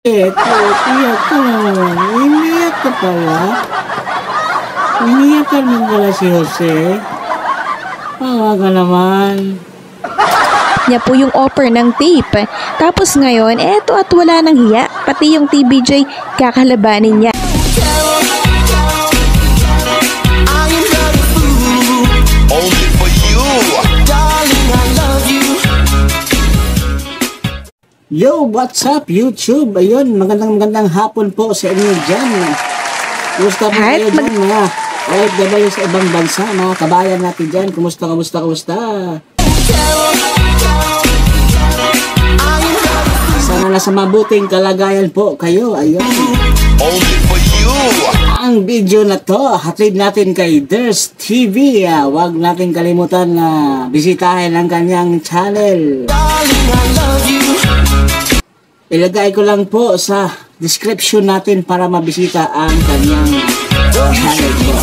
Eto, iyak ka na naman. Iniyak ka pala. Iniyak ka naman pala si Jose. Tawa ka naman. Niya po yung offer ng tape. Tapos ngayon, eto at wala nang hiya. Pati yung TBJ kakalabanin niya. Only for you, darling, I love you. Yo, what's up YouTube? Ayun, magandang hapon po sa inyo dyan. Kumusta po kayo dyan mga OFW sa ibang bansa, mga kabayan natin dyan? Kumusta? Sana nasa mabuting kalagayan po kayo. Ayun. Only for you. Ang video na to, hatid natin kay Ders TV. Huwag natin kalimutan na bisitahin ang kanyang channel. Darling, I love you. Ilagay ko lang po sa description natin para mabisita ang kanyang channel po.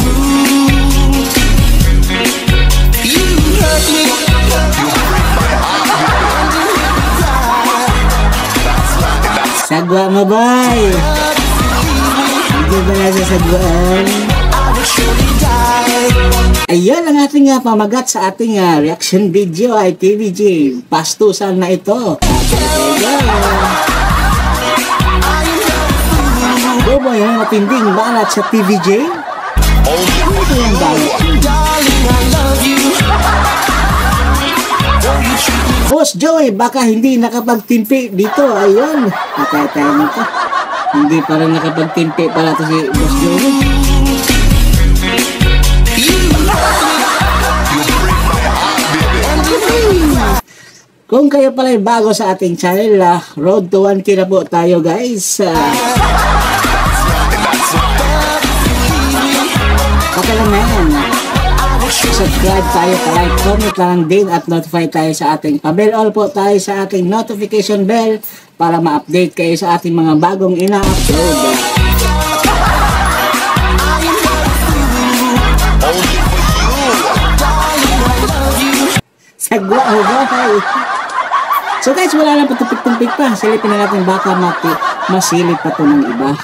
You hurt me. Sagwa mo, boy! Hindi ba nasa sagwaan? Ayan ang ating pamagat sa ating reaction video ay TVJ. Pastusan na ito. Bobo yung matinding balat sa TVJ. Only for you, darling, I love you. Boss Joey, baka hindi nakapagtimpi dito. Ayun. Nakatayo na ka. Hindi pa rin nakapagtimpi pala ito si Boss Joey. Kung kayo pala ay bago sa ating channel, road to 1K na po tayo guys. Pakalang na yan. Subscribe tayo, like, comment lang din at notify tayo sa ating pa-bell all po tayo sa ating notification bell para ma-update kayo sa ating mga bagong ina-upload. Sagwa ho ba? So guys, wala lang patupik-tumpik pa. Silipin na natin baka masilip pa ito ng iba.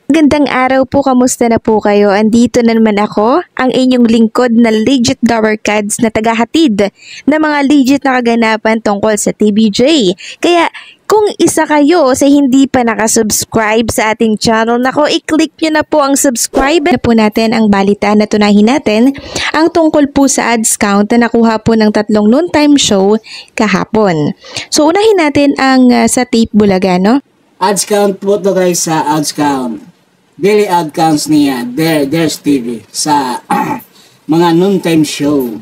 Gandang araw po, kamusta na po kayo? Andito na naman ako, ang inyong lingkod na legit Dower Cads na tagahatid na mga legit na kaganapan tungkol sa TBJ. Kaya kung isa kayo sa hindi pa nakasubscribe sa ating channel, nako, i-click nyo na po ang subscribe na po natin ang balita na tunahin natin ang tungkol po sa ads count na nakuha po ng 3 noontime show kahapon. So unahin natin ang sa Tape Bulaga, no? Ads count po to guys sa ads count. Daily ad counts niya, Ders TV sa mga noontime show.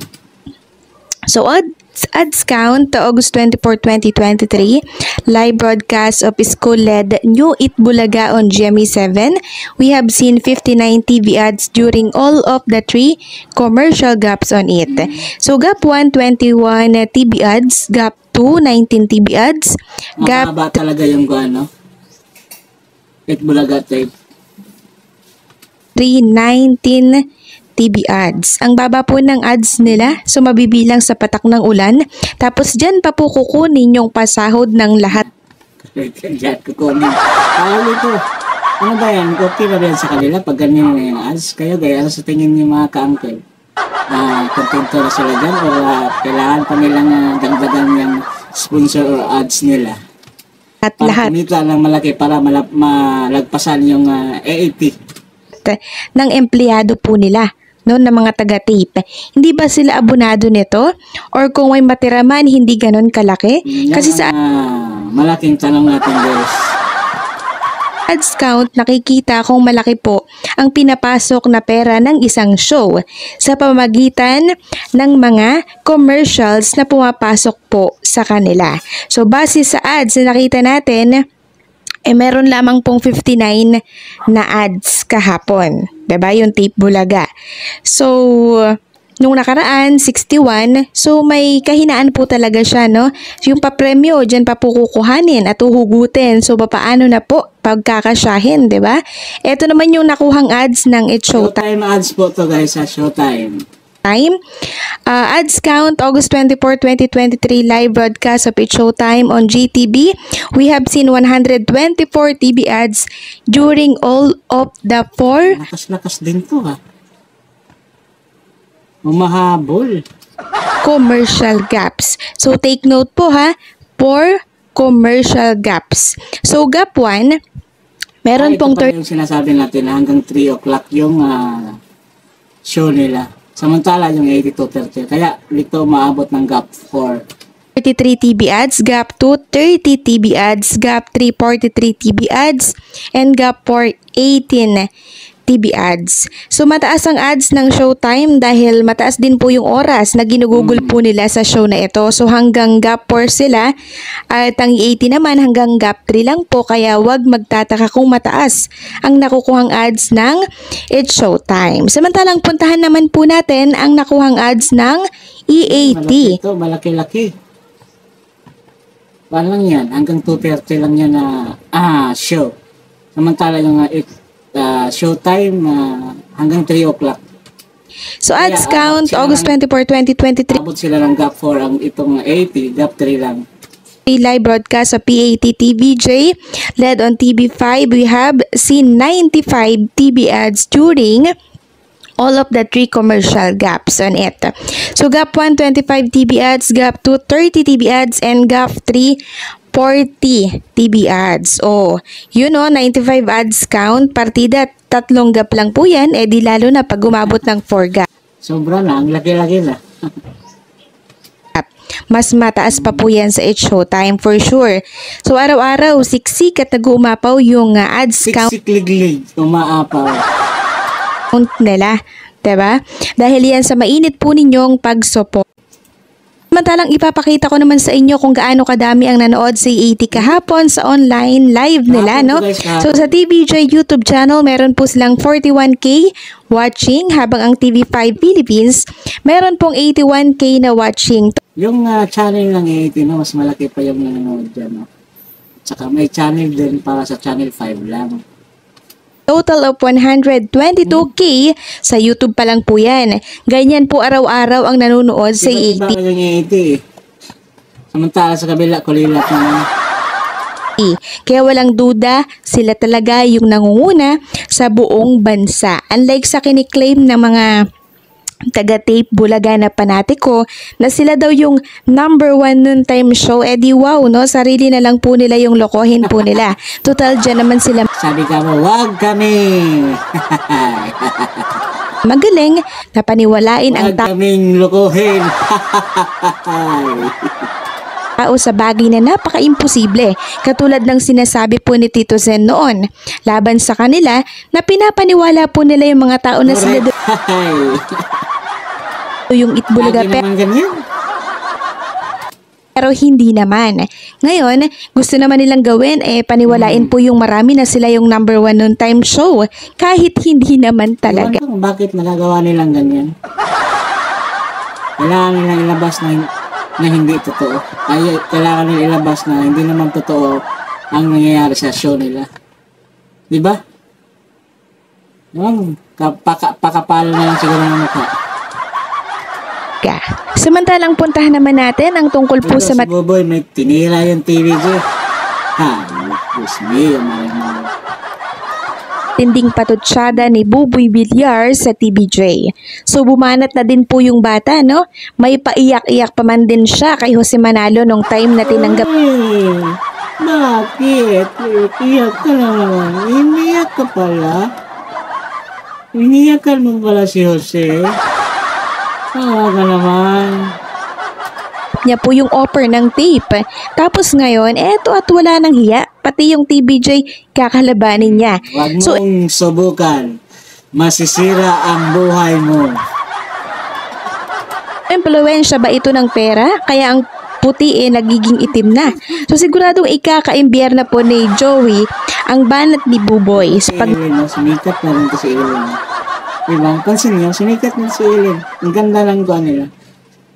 So ads count to August 24, 2023, live broadcast of school-led New It Bulaga on GMA7. We have seen 59 TV ads during all of the 3 commercial gaps on it. So gap 1, 21 TV ads, gap 2, 19 TV ads, gap Mahaba talaga yung ano, It Bulaga tape. 319 TV ads. Ang baba po ng ads nila, so mabibilang sa patak ng ulan. Tapos dyan pa po kukunin yung pasahod ng lahat. Diyan kukunin. Ito. Ano ba yan? Okay ba yan sa kanila pag ganyan na yung ads? Kayo gaya sa tingin niyo mga ka-uncle? Kontento na sila dyan o kailangan pa nilang dagdagan yung sponsor or ads nila? At Para lahat kumita ng malaki para malagpasan yung AAT. ng empleyado po nila, no, ng mga taga-tape. Hindi ba sila abonado nito? Or kung may matira man, hindi ganon kalaki? Kasi sa malaking tanong natin guys. ads count, nakikita kung malaki po ang pinapasok na pera ng isang show sa pamamagitan ng mga commercials na pumapasok po sa kanila. So base sa ads na nakita natin, meron lamang pong 59 na ads kahapon. Diba? Yung Tape Bulaga. So, nung nakaraan, 61. So, may kahinaan po talaga siya, no? Yung papremyo, dyan pa po kukuhanin at uhugutin. So, paano na po pagkakasyahin, diba? Ito naman yung nakuhang ads ng It's Showtime. Showtime ads po to guys sa Showtime. Time. Ads count, August 24, 2023, live broadcast of It's Showtime on GTV. We have seen 124 TV ads during all of the 4 Lakas-lakas din to ha. Umahabol. commercial gaps. So take note po ha, 4 commercial gaps. So gap 1, meron pong ito pala yung sinasabi natin na hanggang 3 o'clock yung show nila. Samantala yung 82:30. Kaya dito umaabot ng gap 4. 33 TV ads, gap 2, 30 TV ads, gap 3, 43 TV ads, and gap 4, 18 TV ads. So mataas ang ads ng Showtime dahil mataas din po yung oras na ginugugol po nila sa show na ito. So hanggang gap 4 sila at ang 80 naman hanggang gap 3 lang po, kaya wag magtataka kung mataas ang nakukuhang ads ng It's Showtime. Samantalang puntahan naman po natin ang nakuhang ads ng EAT. Malaki ito, malaki-laki. Paano lang yan? Hanggang 2:30 lang yan na show. Samantala yung Showtime hanggang 3 o'clock. So ads Kaya, count, sila August lang- 24, 2023. Abot sila ng gap 4 ang itong 80, gap 3 lang. Live broadcast sa PAT TVJ. Led on TV5, we have seen 95 TV ads during all of the 3 commercial gaps on it. So gap 1, 25 TV ads, gap 2, 30 TV ads, and gap 3, 40 TV ads. Oh, 95 ads count, partida, 3 gap lang po yan, di lalo na pag umabot ng 4 gap. Sobra na, ang laki-laki na. Mas mataas pa po yan sa It's Showtime for sure. So araw-araw, siksik at nag-uumapaw yung ads count Siksik-liglig, umaapaw. nila. Diba? Dahil yan sa mainit po ninyong pag-support. Samantalang ipapakita ko naman sa inyo kung gaano kadami ang nanood sa EAT kahapon sa online live nila, no? So sa TVJ YouTube channel, meron po silang 41K watching, habang ang TV5 Philippines, meron pong 81K na watching. Yung channel ng 80, no, mas malaki pa yung nanonood dyan. No? Tsaka may channel din para sa channel 5 lang. Total of 122K sa YouTube pa lang po yan. Ganyan po araw-araw ang nanonood sa Iba EAT. yung 80 eh. Samantala sa kabila, kulilat naman. Kaya walang duda, sila talaga yung nangunguna sa buong bansa. Unlike sa kiniklaim ng mga taga-tape Bulaga na panatiko na sila daw yung number 1 noon time show, di wow, no? Sarili na lang po nila yung lokohin po nila. Total, dyan naman sila Sabi ka mo, wag kami! magaling na paniwalain ang Wag kaming lukuhin! tao sa bagay na napaka-imposible, katulad ng sinasabi po ni Tito Zen noon laban sa kanila na pinapaniwala po nila yung mga tao na sila daw yung Itbulaga, Lagi naman ganyan. pero hindi naman. Ngayon, gusto naman nilang gawin, paniwalain po yung marami na sila yung number 1 noon time show kahit hindi naman talaga. Ewan ko bakit nagagawa nilang ganyan. Kailangan nilang ilabas na hindi totoo. Ay, kailangan nilang ilabas na hindi naman totoo ang nangyayari sa show nila. Di ba? Ewan, pakapalo na lang siguro ng mukha. Samantalang puntahan naman natin ang tungkol po sa Si Boboy, may tinira yung TV ko. Ha, Diyos mio, malamang. matinding patutsyada ni Buboy Villar sa TVJ. So bumanat na din po yung bata, no? May paiyak-iyak pa man din siya kay Jose Manalo nung time na tinanggap Ay, bakit? Iyak ka na naman. Iniyak ka pala. Iniyakan mo pala si Jose. Tawa ka naman. niya po yung offer ng tape. Tapos ngayon, eto at wala nang hiya. Pati yung TVJ kakalabanin niya. Huwag So, mong subukan. Masisira ang buhay mo. impluwensya ba ito ng pera? Kaya ang puti nagiging itim na. So siguradong ikaka-imbyerna po ni Joey ang banat ni Buboy. Si Ellen, no? Sumikat na rin to si Ellen. Diba? Pansin niyo, sumikat na si Ellen. Ang ganda lang ko nila.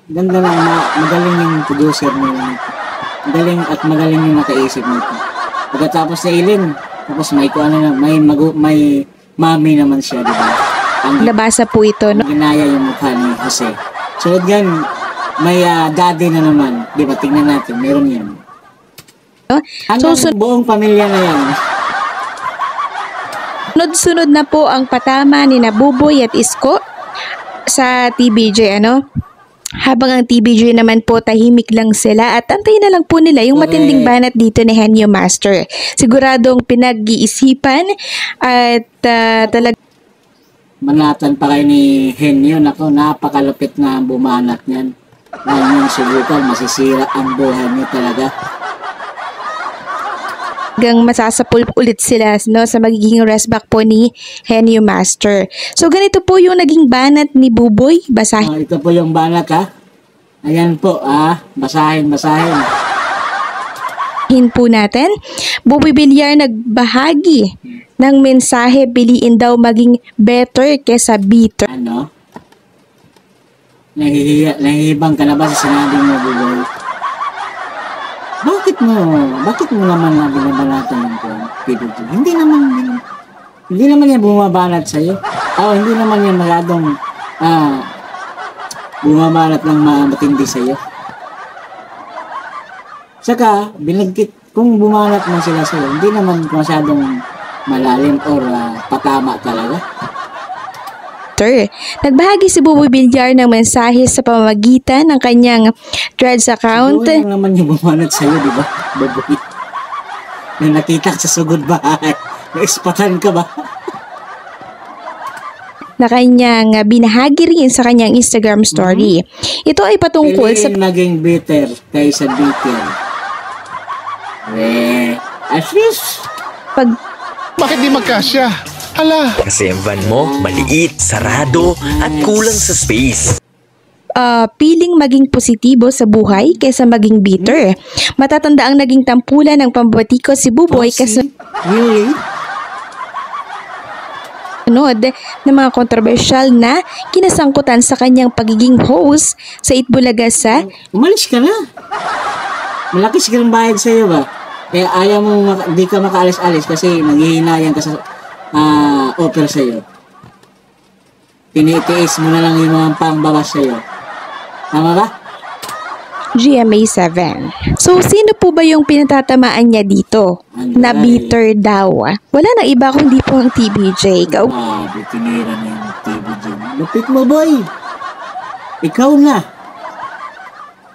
Ang ganda lang, magaling yung producer nila. Magaling at magaling yung nakaisip nito. Pagkatapos ni Ellen, tapos may kuha na, may mami naman siya, diba? Ang Nabasa po ito, no? ginaya yung mukha ni Jose. Sunod yan, may daddy na naman. Di ba? Tingnan natin, meron yan. Hanggang So, buong pamilya na yan. sunod-sunod na po ang patama ni Buboy at Isko sa TBJ, ano? Habang ang TBJ naman po tahimik lang sila at antayin na lang po nila yung matinding banat dito ni Henyo Master. Siguradong pinag-iisipan at talagang Manatan pa kayo ni Henyo. Nako, napakalupit na bumanat niyan. Dahil yung subukan, masisira ang buhay niyo talaga. masasapul ulit sila, no, sa magiging rest back po ni Henyo Master. So ganito po yung naging banat ni Buboy. Basahin Ito po yung banat, ha. Ayan po, basahin. po natin. Buboy Villar nagbahagi ng mensahe, piliin daw maging better kesa bitter. Ano? Nahihibang ka na ba sa sinabi mo, Buboy? Bakit mo naman na binabalatan ng PBG? Hindi naman yan bumabanat sa'yo. Hindi naman yan masyadong bumabanat ng matindi sa'yo. Saka, kung bumanat man sila sa'yo, hindi naman masyadong malalim or patama talaga. Nagbahagi si Buboy Villar ng mensahe sa pamamagitan ng kanyang Threads account. Buboy lang naman yung bumanat sa'yo, di ba? Buboy. Nung nakita sa sugod bahay, naispatan ka ba? Na kanyang binahagi rin sa kanyang Instagram story. Ito ay patungkol sa naging bitter kaysa bitter. At least, Bakit di magkasya? Hala! Kasi ang van mo, maliit, sarado, at kulang sa space. piling maging positibo sa buhay kaysa maging bitter. Matatanda ang naging tampulan ng pambatiko si Buboy kasi Really? sunod ng mga kontrobersyal na kinasangkutan sa kanyang pagiging host sa Itbulaga sa Umalis ka na. Malaki silang bayad sa'yo ba? Kaya ayaw mo, di ka makaalis-alis kasi nanghihinayang ka sa offer sa'yo. Tinitiis mo na lang yung mga pangbabas sa'yo. Tama ba? GMA 7. So, sino po ba yung pinatatamaan niya dito? Na bitter daw. Wala nang iba kundi po ang TBJ. Tinira na yung TBJ. Lupit mo, boy. Ikaw na.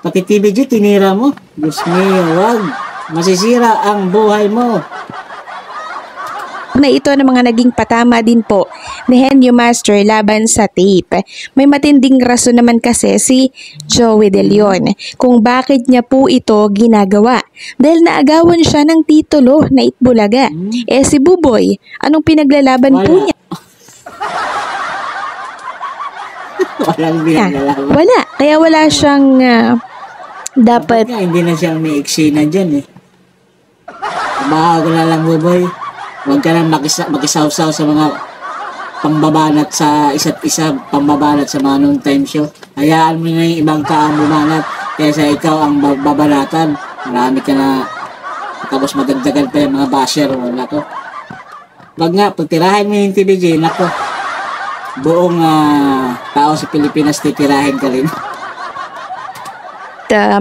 Pati TBJ, tinira mo. Diyos mio, wag. Masisira ang buhay mo. Na ito ng mga naging patama din po ni Henyo Master laban sa tape. May matinding rason naman kasi si Joey De Leon kung bakit niya po ito ginagawa. Dahil naagawan siya ng titulo na Itbulaga. Si Buboy, anong pinaglalaban po niya? Walang binaglalaban. Wala. Kaya wala siyang dapat Kaya hindi na siya may eksena dyan eh. Bago na lang, boy. Huwag ka lang makisaw-saw sa mga pambabanat sa isa't isa, pambabanat sa mga noon time show. Hayaan mo na yung ibang taong bumanat kaysa ikaw ang babanatan. Marami ka na, tapos madagdagan pa yung mga basher. Wala ko. Wag nga, pagtirahin mo yung TBJ, nako. Buong tao sa Pilipinas titirahin ka rin.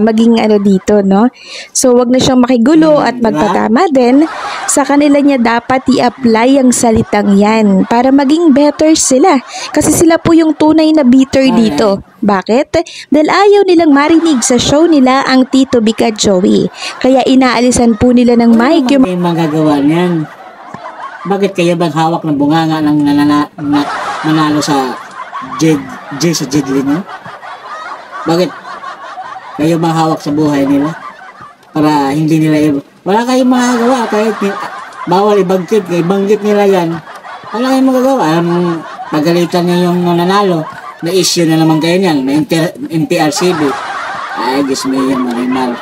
maging dito, no? So, wag na siyang makigulo at magpatama din. Sa kanila niya dapat i-apply ang salitang yan para maging better sila. Kasi sila po yung tunay na bitter dito. Bakit? Dahil ayaw nilang marinig sa show nila ang Tito Bika Joey. Kaya inaalisan po nila ng mic yung May magagawa niyan. Bakit kayo bang hawak ng bunganga ng manalo sa sa Jedlin niyo? Bakit? Kayo bang hawak sa buhay nila? Para hindi nila wala kayong magagawa kahit bawal ibanggit nila yan. Wala kayong magagawa. Pagalitan niya yung nanalo. Na issue na naman kayo niyan. May NTRCB. Ay, Diyos mo yung marimal.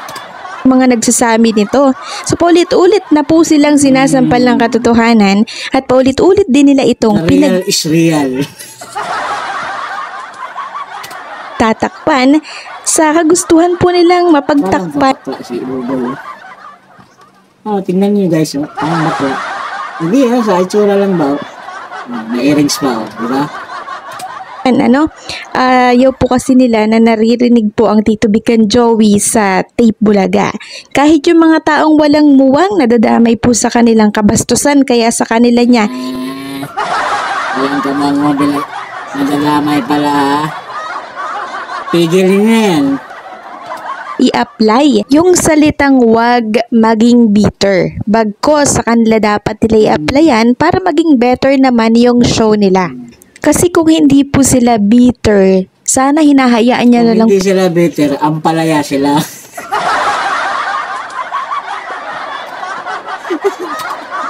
mga nagsasami nito. So paulit-ulit na po silang sinasampal ng katotohanan at paulit-ulit din nila itong Real is real. pinagtatakpan sa kagustuhan po nilang mapagtakpan. Si Buboy. Tingnan niyo guys. Bakla. Hindi sa itsura lang ba? May earrings pa, di ba? Ano, ayaw po kasi nila na naririnig po ang Tito Vic and Joey sa tape Bulaga. Kahit yung mga taong walang muwang, nadadamay po sa kanilang kabastusan, kaya sa kanila niya, Walang kamang mobile. Nadalamay pala ha. Pigilin na yan. i-apply yung salitang wag maging bitter. Bagkos sa kanila dapat nila i-applyan para maging better naman yung show nila. Kasi kung hindi po sila bitter, sana hinahayaan niya na lang Kung hindi sila bitter, ampalaya sila.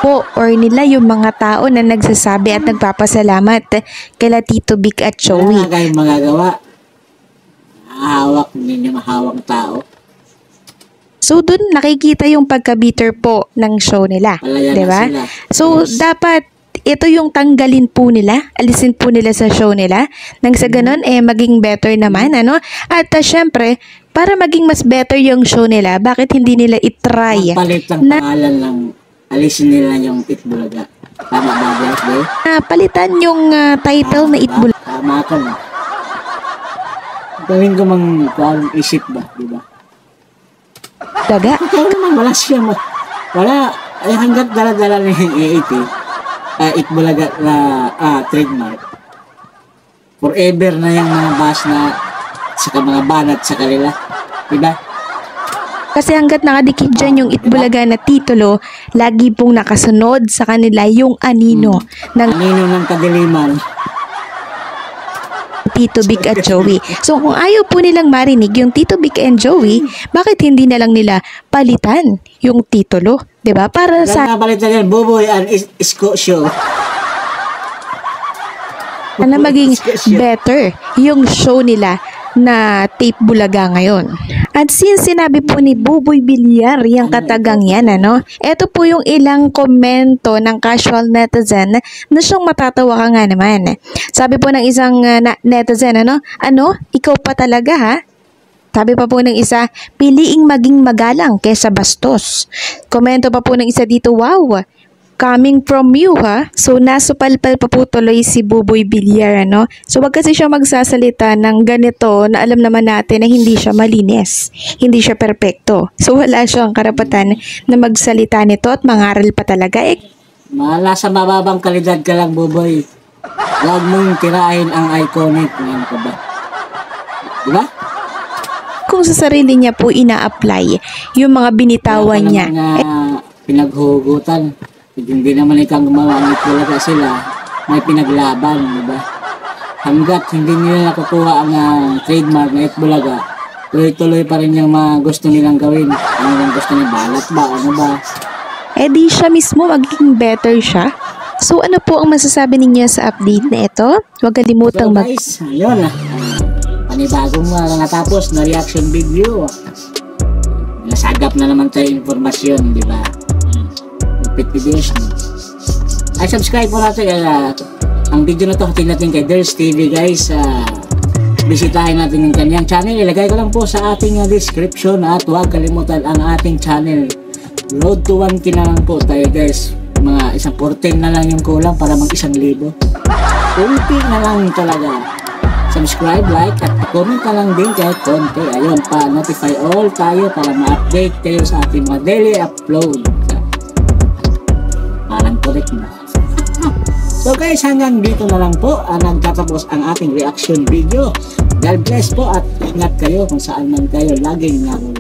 po or nila yung mga tao na nagsasabi at nagpapasalamat kila Tito Vic at Joey. Wala kayong magagawa. Hawak, hindi niyo mahawak tao. So dun nakikita yung pagka-bitter po ng show nila, Palaya 'di na ba? sila. So dapat ito yung tanggalin po nila, alisin po nila sa show nila nang sa ganun maging better naman ano. At syempre, para maging mas better yung show nila, bakit hindi nila i-try Palit ang na pangalan lang. Alisin nila yung Itbulaga. Tama ba, Jeffrey? palitan yung title na Itbulaga? Tama ka na. Gawin ko mang isip ba, di ba? Ikaw naman, wala siya. Wala. Ay, hanggat dala-dala na yung AAT, Itbulaga na trademark. Forever na yung mga bass na saka mga banat sa kanila. Diba? Kasi hanggat nakadikit dyan yung Itbulaga na titulo, lagi pong nakasunod sa kanila yung anino ng Anino ng kadiliman. Tito Vic at Joey. So kung ayaw po nilang marinig yung Tito Vic and Joey, bakit hindi na lang nila palitan yung titulo? 'Di ba? Para sa Sa napalitan yan, Buboy and Isko Show. na maging better yung show nila na tape Bulaga ngayon. At since sinabi po ni Buboy Villar yung katagang yan, ano, eto po yung ilang komento ng casual netizen na siyang matatawa ka nga naman. Sabi po ng isang netizen, ano, ikaw pa talaga ha? Sabi pa po ng isa, piliing maging magalang kesa bastos. Komento pa po ng isa dito, wow, coming from you ha. So nasupalpal pa po tuloy si Buboy Villar, ano. So wag kasi siya magsasalita ng ganito na alam naman natin na hindi siya malinis, hindi siya perpekto. So wala siyang karapatan na magsalita nito at mangaral pa talaga. Nasa mababang kalidad ka lang, Buboy. Huwag mong tirahin ang iconic. Ngayon ka ba? Diba? Kung sa sarili niya po ina-apply yung mga binitawan niya. Pinaghugutan. Hindi naman ikaw gumawa ng Itbulaga sila. May pinaglaban, diba? Hanggat hindi nila nakukuha ang trademark na Itbulaga, tuloy-tuloy pa rin yung mga gusto nilang gawin. Ano yung gusto nilang balat ba? Ano ba? Di siya mismo magiging better siya. So ano po ang masasabi ninyo sa update na ito? Huwag kalimutang So guys, yun panibagong natapos na reaction video. Nasagap na naman tayo informasyon, di ba? Repeat videos. Ay, subscribe po natin. Ang video na to hatin natin kay Ders TV, guys. Bisitahin natin yung kanyang channel. Ilagay ko lang po sa ating description at huwag kalimutan ang ating channel. Road to 1K na lang po tayo, guys. Mga 14 na lang yung kulang para mag 1,000. Kunti na lang talaga. Subscribe, like, at comment na lang din kahit konti. Ayun, pa-notify all tayo para ma-update kayo sa ating mga daily upload. Parang correct na. So guys, hanggang dito na lang po nagtatapos ang ating reaction video. God bless po at ingat kayo kung saan man kayo laging naroon.